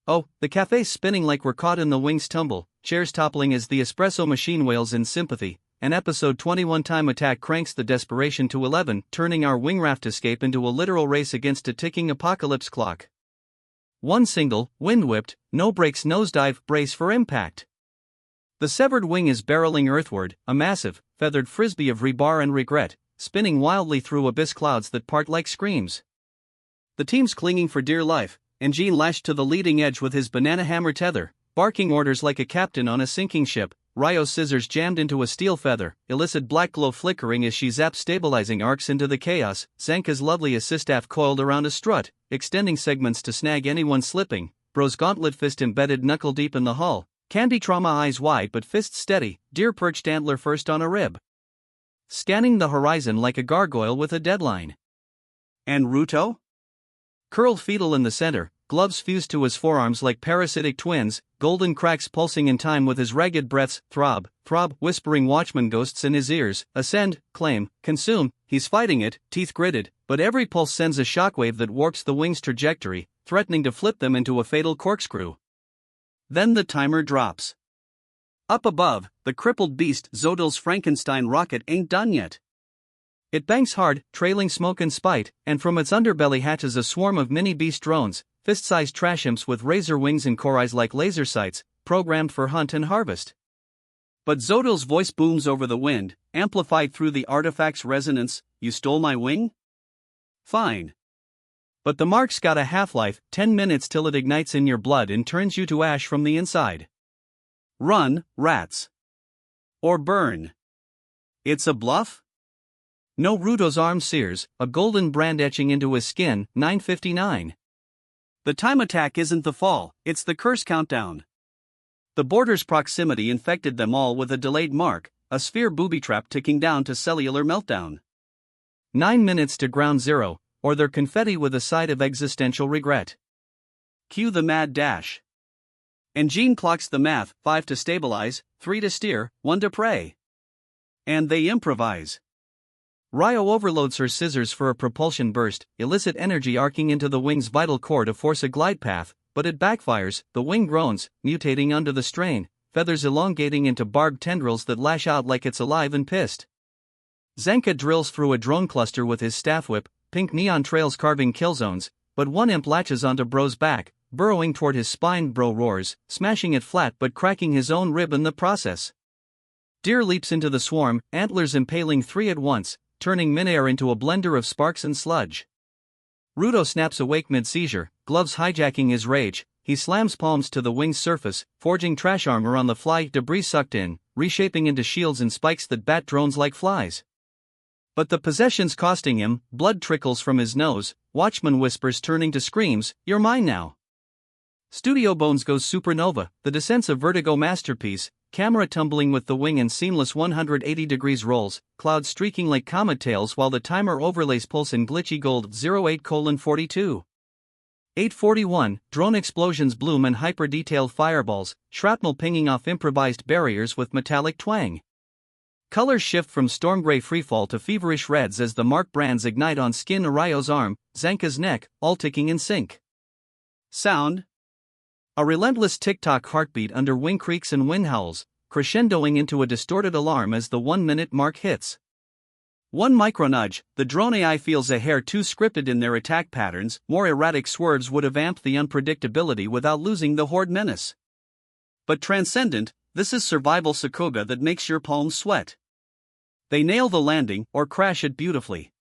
Oh, the cafe's spinning like we're caught in the Wings tumble, chairs toppling as the espresso machine wails in sympathy. An episode 21 time attack cranks the desperation to 11, turning our wing-raft escape into a literal race against a ticking apocalypse clock. One single, wind-whipped, no brakes nosedive, brace for impact. The severed wing is barreling earthward, a massive, feathered frisbee of rebar and regret, spinning wildly through abyss clouds that part like screams. The team's clinging for dear life, and Gene lashed to the leading edge with his banana hammer tether, barking orders like a captain on a sinking ship. Ryo's scissors jammed into a steel feather, illicit black glow flickering as she zaps stabilizing arcs into the chaos. Zanka's lovely assist-staff coiled around a strut, extending segments to snag anyone slipping. Bro's gauntlet fist embedded knuckle-deep in the hull. Candy trauma eyes wide but fists steady, deer perched antler first on a rib. Scanning the horizon like a gargoyle with a deadline. And Ruto? Curled fetal in the center, gloves fused to his forearms like parasitic twins, golden cracks pulsing in time with his ragged breaths. Throb, throb, whispering watchman ghosts in his ears. Ascend, claim, consume. He's fighting it, teeth gritted, but every pulse sends a shockwave that warps the wing's trajectory, threatening to flip them into a fatal corkscrew. Then the timer drops. Up above, the crippled beast Zodil's Frankenstein rocket ain't done yet. It banks hard, trailing smoke and spite, and from its underbelly hatches a swarm of mini-beast drones, fist-sized trash imps with razor wings and core eyes like laser sights, programmed for hunt and harvest. But Zodil's voice booms over the wind, amplified through the artifact's resonance. You stole my wing? Fine. But the mark's got a half-life, 10 minutes till it ignites in your blood and turns you to ash from the inside. Run, rats. Or burn. It's a bluff? No, Rudo's arm sears, a golden brand etching into his skin. 9:59. The time attack isn't the fall, it's the curse countdown. The border's proximity infected them all with a delayed mark, a sphere booby trap ticking down to cellular meltdown. 9 minutes to ground zero, or they're confetti with a side of existential regret. Cue the mad dash. And Gene clocks the math: 5 to stabilize, 3 to steer, 1 to pray. And they improvise. Ryo overloads her scissors for a propulsion burst, illicit energy arcing into the wing's vital core to force a glide path, but it backfires. The wing groans, mutating under the strain, feathers elongating into barbed tendrils that lash out like it's alive and pissed. Zanka drills through a drone cluster with his staff whip, pink neon trails carving kill zones, but one imp latches onto Bro's back, burrowing toward his spine. Bro roars, smashing it flat but cracking his own rib in the process. Deer leaps into the swarm, antlers impaling 3 at once, turning midair into a blender of sparks and sludge. Rudo snaps awake mid-seizure, gloves hijacking his rage. He slams palms to the wing's surface, forging trash armor on the fly. Debris sucked in, reshaping into shields and spikes that bat drones like flies. But the possession's costing him. Blood trickles from his nose, watchman whispers turning to screams. You're mine now. Studio Bones goes supernova, the descent's a Vertigo masterpiece, camera tumbling with the wing and seamless 180 degrees rolls, clouds streaking like comet tails while the timer overlays pulse in glitchy gold. 08:42. 8:41, drone explosions bloom and hyper-detailed fireballs, shrapnel pinging off improvised barriers with metallic twang. Colors shift from storm gray freefall to feverish reds as the mark brands ignite on skin. Ryo's arm, Zanka's neck, all ticking in sync. Sound? A relentless tick-tock heartbeat under wing creaks and wind howls, crescendoing into a distorted alarm as the 1-minute mark hits. One micro nudge, the drone AI feels a hair too scripted in their attack patterns. More erratic swerves would have amped the unpredictability without losing the horde menace. But transcendent, this is survival sakuga that makes your palms sweat. They nail the landing or crash it beautifully.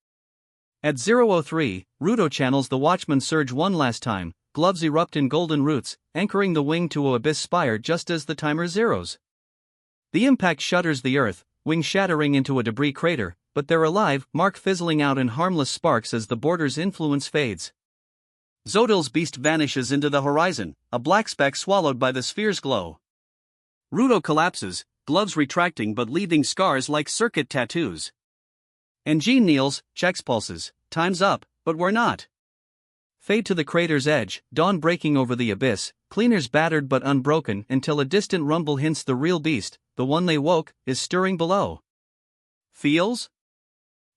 At 0:03, Rudo channels the Watchman surge one last time. Gloves erupt in golden roots, anchoring the wing to a abyss spire just as the timer zeroes. The impact shudders the earth, wing shattering into a debris crater, but they're alive, mark fizzling out in harmless sparks as the border's influence fades. Zodil's beast vanishes into the horizon, a black speck swallowed by the sphere's glow. Rudo collapses, gloves retracting but leaving scars like circuit tattoos. And Gene kneels, checks pulses. Time's up, but we're not. Fade to the crater's edge, dawn breaking over the abyss, cleaners battered but unbroken until a distant rumble hints the real beast, the one they woke, is stirring below. Feels?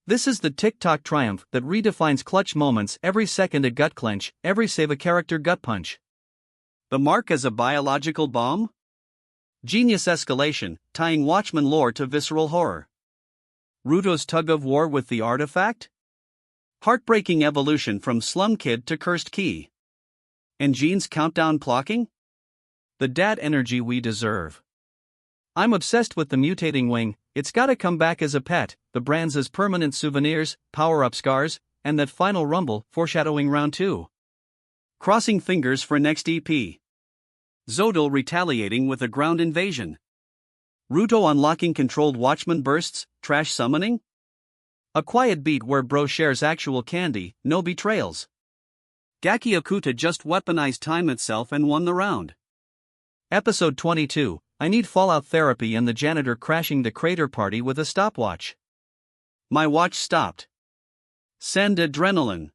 This is the tick-tock triumph that redefines clutch moments. Every second a gut clench, every save a character gut punch. The mark as a biological bomb? Genius escalation, tying Watchmen lore to visceral horror. Rudo's tug of war with the artifact? Heartbreaking evolution from slum kid to cursed key. And Jean's countdown clocking? The dad energy we deserve. I'm obsessed with the mutating wing, it's gotta come back as a pet, the brands as permanent souvenirs, power-up scars, and that final rumble foreshadowing round 2. Crossing fingers for next EP. Zodal retaliating with a ground invasion. Rudo unlocking controlled Watchman bursts, trash summoning? A quiet beat where bro shares actual candy, no betrayals. Gachiakuta just weaponized time itself and won the round. Episode 22, I need fallout therapy and the janitor crashing the crater party with a stopwatch. My watch stopped. Send adrenaline.